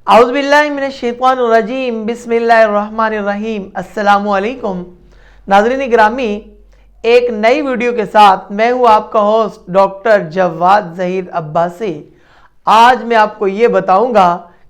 औज़ुबिल्लाहिमिनश्शैतानिर्रजीम बिस्मिल्लाहिर्रहमानिर्रहीम अस्सलामुअलैकुम। नाज़रीन गिरामी, एक नई वीडियो के साथ मैं हूँ आपका होस्ट डॉक्टर जवाद ज़हीर अब्बासी। आज मैं आपको ये बताऊँगा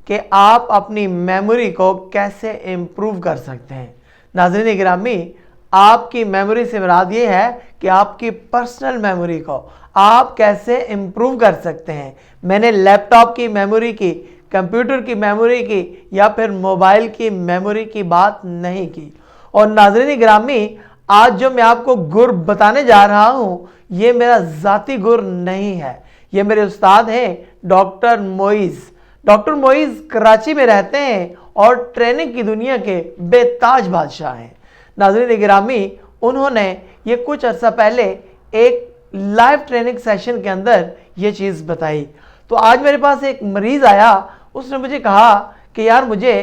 कि आप अपनी मेमोरी को कैसे इम्प्रूव कर सकते हैं। नाज़रीन गिरामी, आपकी मेमोरी से मुराद ये है कि आपकी पर्सनल मेमोरी को आप कैसे इम्प्रूव कर सकते हैं। मैंने लैपटॉप की मेमोरी की, कंप्यूटर की मेमोरी की या फिर मोबाइल की मेमोरी की बात नहीं की। और नाज़रीन गिरामी, आज जो मैं आपको गुर बताने जा रहा हूँ ये मेरा ज़ाती गुर नहीं है, ये मेरे उस्ताद हैं डॉक्टर मोइज़। डॉक्टर मोइज़ कराची में रहते हैं और ट्रेनिंग की दुनिया के बेताज बादशाह हैं। नाज़रीन गिरामी, उन्होंने ये कुछ अर्सा पहले एक लाइव ट्रेनिंग सेशन के अंदर ये चीज़ बताई। तो आज मेरे पास एक मरीज़ आया, उसने मुझे कहा कि यार मुझे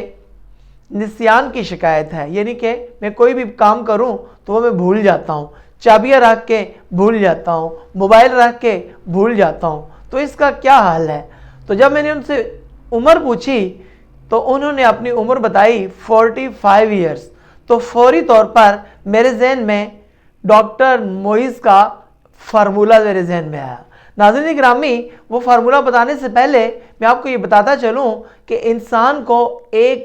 निस्यान की शिकायत है, यानी कि मैं कोई भी काम करूं तो वो मैं भूल जाता हूं, चाबियां रख के भूल जाता हूं, मोबाइल रख के भूल जाता हूं, तो इसका क्या हाल है। तो जब मैंने उनसे उम्र पूछी तो उन्होंने अपनी उम्र बताई 45 ईयर्स। तो फौरी तौर पर मेरे जहन में डॉक्टर मोइज़ का फार्मूला मेरे जहन में आया। नाज़रीन गिरामी, वो फार्मूला बताने से पहले मैं आपको ये बताता चलूं कि इंसान को एक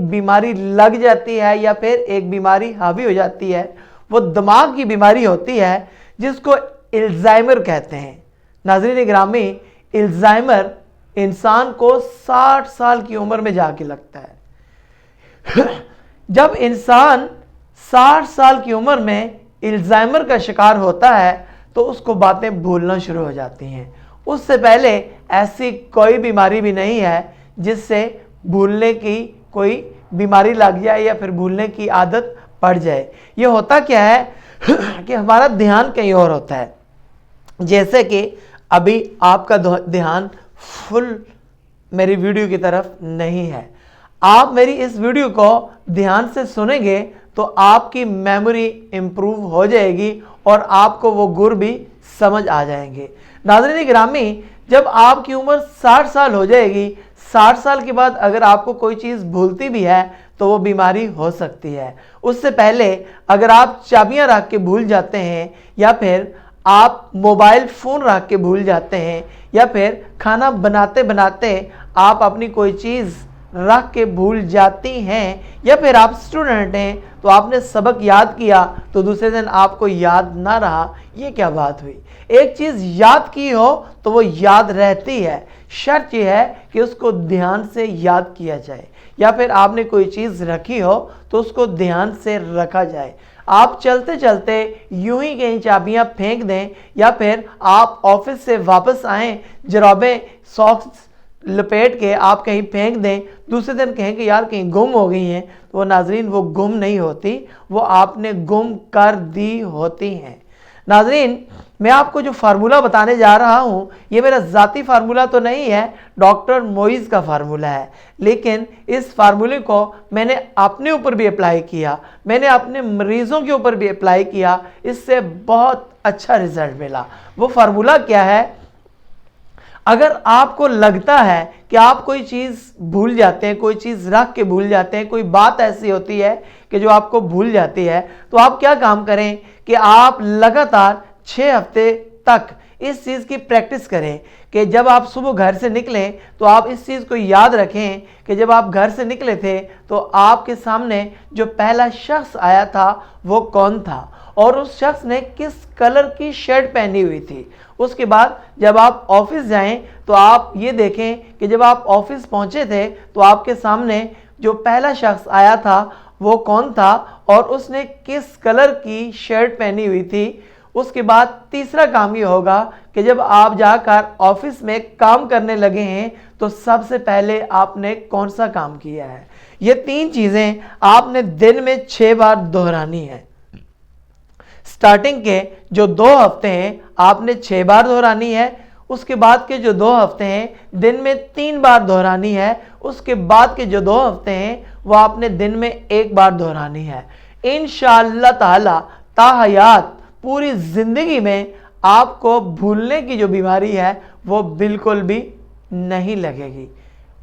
बीमारी लग जाती है या फिर एक बीमारी हावी हो जाती है, वो दिमाग की बीमारी होती है जिसको अल्जाइमर कहते हैं। नाज़रीन गिरामी, अल्जाइमर इंसान को 60 साल की उम्र में जाके लगता है। जब इंसान 60 साल की उम्र में अल्जाइमर का शिकार होता है तो उसको बातें भूलना शुरू हो जाती हैं। उससे पहले ऐसी कोई बीमारी भी नहीं है जिससे भूलने की कोई बीमारी लग जाए या फिर भूलने की आदत पड़ जाए। ये होता क्या है कि हमारा ध्यान कहीं और होता है। जैसे कि अभी आपका ध्यान फुल मेरी वीडियो की तरफ नहीं है। आप मेरी इस वीडियो को ध्यान से सुनेंगे तो आपकी मेमोरी इम्प्रूव हो जाएगी और आपको वो गुर भी समझ आ जाएंगे। नाज़रीन गिरामी, जब आपकी उम्र 60 साल हो जाएगी, 60 साल के बाद अगर आपको कोई चीज़ भूलती भी है तो वो बीमारी हो सकती है। उससे पहले अगर आप चाबियां रख के भूल जाते हैं या फिर आप मोबाइल फ़ोन रख के भूल जाते हैं या फिर खाना बनाते बनाते आप अपनी कोई चीज़ रख के भूल जाती हैं या फिर आप स्टूडेंट हैं तो आपने सबक याद किया तो दूसरे दिन आपको याद ना रहा, ये क्या बात हुई। एक चीज़ याद की हो तो वो याद रहती है, शर्त यह है कि उसको ध्यान से याद किया जाए। या फिर आपने कोई चीज़ रखी हो तो उसको ध्यान से रखा जाए। आप चलते चलते यूं ही कहीं चाबियां फेंक दें या फिर आप ऑफिस से वापस आएँ, जराबें सॉक्स लपेट के आप कहीं फेंक दें, दूसरे दिन कहें कि यार कहीं गुम हो गई हैं, तो वो नाजरीन वो गुम नहीं होती, वो आपने गुम कर दी होती हैं। नाजरीन, मैं आपको जो फार्मूला बताने जा रहा हूँ ये मेरा ज़ाती फार्मूला तो नहीं है, डॉक्टर मोइज़ का फार्मूला है। लेकिन इस फार्मूले को मैंने अपने ऊपर भी अप्लाई किया, मैंने अपने मरीज़ों के ऊपर भी अप्लाई किया, इससे बहुत अच्छा रिजल्ट मिला। वो फार्मूला क्या है? अगर आपको लगता है कि आप कोई चीज़ भूल जाते हैं, कोई चीज़ रख के भूल जाते हैं, कोई बात ऐसी होती है कि जो आपको भूल जाती है, तो आप क्या काम करें कि आप लगातार 6 हफ्ते तक इस चीज़ की प्रैक्टिस करें कि जब आप सुबह घर से निकलें तो आप इस चीज़ को याद रखें कि जब आप घर से निकले थे तो आपके सामने जो पहला शख्स आया था वो कौन था और उस शख्स ने किस कलर की शर्ट पहनी हुई थी। उसके बाद जब आप ऑफिस जाएं तो आप ये देखें कि जब आप ऑफिस पहुंचे थे तो आपके सामने जो पहला शख्स आया था वो कौन था और उसने किस कलर की शर्ट पहनी हुई थी। उसके बाद तीसरा काम ये होगा कि जब आप जाकर ऑफिस में काम करने लगे हैं तो सबसे पहले आपने कौन सा काम किया है। ये 3 चीज़ें आपने दिन में 6 बार दोहरानी है। स्टार्टिंग के जो 2 हफ्ते हैं आपने 6 बार दोहरानी है, उसके बाद के जो 2 हफ्ते हैं दिन में 3 बार दोहरानी है, उसके बाद के जो 2 हफ्ते हैं वो आपने दिन में 1 बार दोहरानी है। इंशाअल्लाह ताला ताहयात पूरी ज़िंदगी में आपको भूलने की जो बीमारी है वो बिल्कुल भी नहीं लगेगी,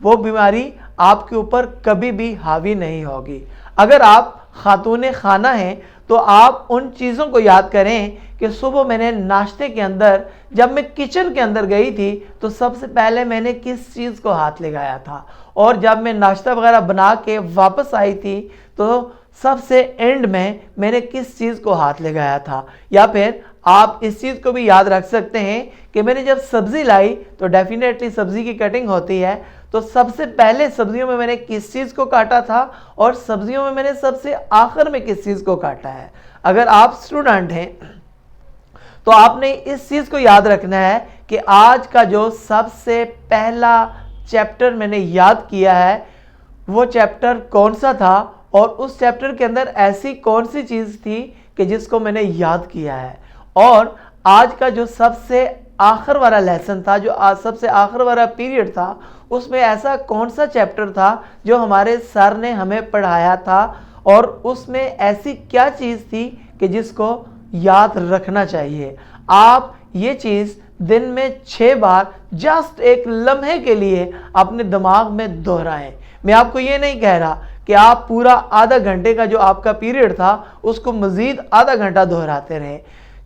वो बीमारी आपके ऊपर कभी भी हावी नहीं होगी। अगर आप खातून खाना हैं तो आप उन चीज़ों को याद करें कि सुबह मैंने नाश्ते के अंदर, जब मैं किचन के अंदर गई थी तो सबसे पहले मैंने किस चीज़ को हाथ लगाया था, और जब मैं नाश्ता वगैरह बना के वापस आई थी तो सबसे एंड में मैंने किस चीज़ को हाथ लगाया था। या फिर आप इस चीज़ को भी याद रख सकते हैं कि मैंने जब सब्ज़ी लाई तो डेफिनेटली सब्ज़ी की कटिंग होती है, तो सबसे पहले सब्जियों में मैंने किस चीज़ को काटा था और सब्जियों में मैंने सबसे आखिर में किस चीज़ को काटा है। अगर आप स्टूडेंट हैं तो आपने इस चीज़ को याद रखना है कि आज का जो सबसे पहला चैप्टर मैंने याद किया है वो चैप्टर कौन सा था, और उस चैप्टर के अंदर ऐसी कौन सी चीज़ थी कि जिसको मैंने याद किया है। और आज का जो सबसे आखिर वाला लेसन था, जो आज सबसे आखिर वाला पीरियड था, उसमें ऐसा कौन सा चैप्टर था जो हमारे सर ने हमें पढ़ाया था, और उसमें ऐसी क्या चीज़ थी कि जिसको याद रखना चाहिए। आप ये चीज़ दिन में 6 बार जस्ट एक लम्हे के लिए अपने दिमाग में दोहराएं। मैं आपको ये नहीं कह रहा कि आप पूरा आधा घंटे का जो आपका पीरियड था उसको मज़ीद आधा घंटा दोहराते रहें।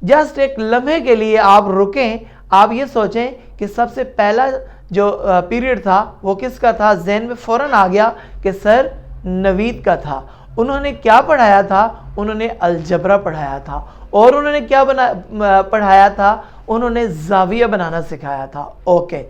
जस्ट एक लम्हे के लिए आप रुकें, आप ये सोचें कि सबसे पहला जो पीरियड था वो किसका था। ज़हन में फ़ौरन आ गया कि सर नवीद का था। उन्होंने क्या पढ़ाया था? उन्होंने अलजबरा पढ़ाया था। और उन्होंने क्या पढ़ाया था? उन्होंने जाविया बनाना सिखाया था। ओके,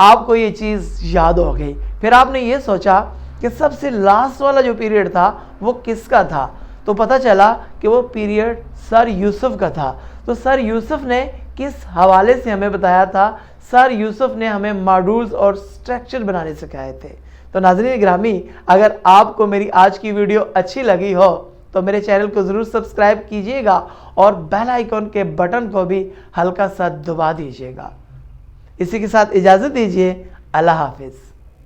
आपको ये चीज़ याद हो गई। फिर आपने ये सोचा कि सबसे लास्ट वाला जो पीरियड था वो किसका था, तो पता चला कि वो पीरियड सर यूसुफ का था। तो सर यूसुफ ने किस हवाले से हमें बताया था? सर यूसुफ ने हमें मॉड्यूल्स और स्ट्रक्चर बनाने सिखाए थे। तो नाज़रीन गिरामी, अगर आपको मेरी आज की वीडियो अच्छी लगी हो तो मेरे चैनल को ज़रूर सब्सक्राइब कीजिएगा और बेल आइकॉन के बटन को भी हल्का सा दबा दीजिएगा। इसी के साथ इजाज़त दीजिए। अल्लाह हाफिज़।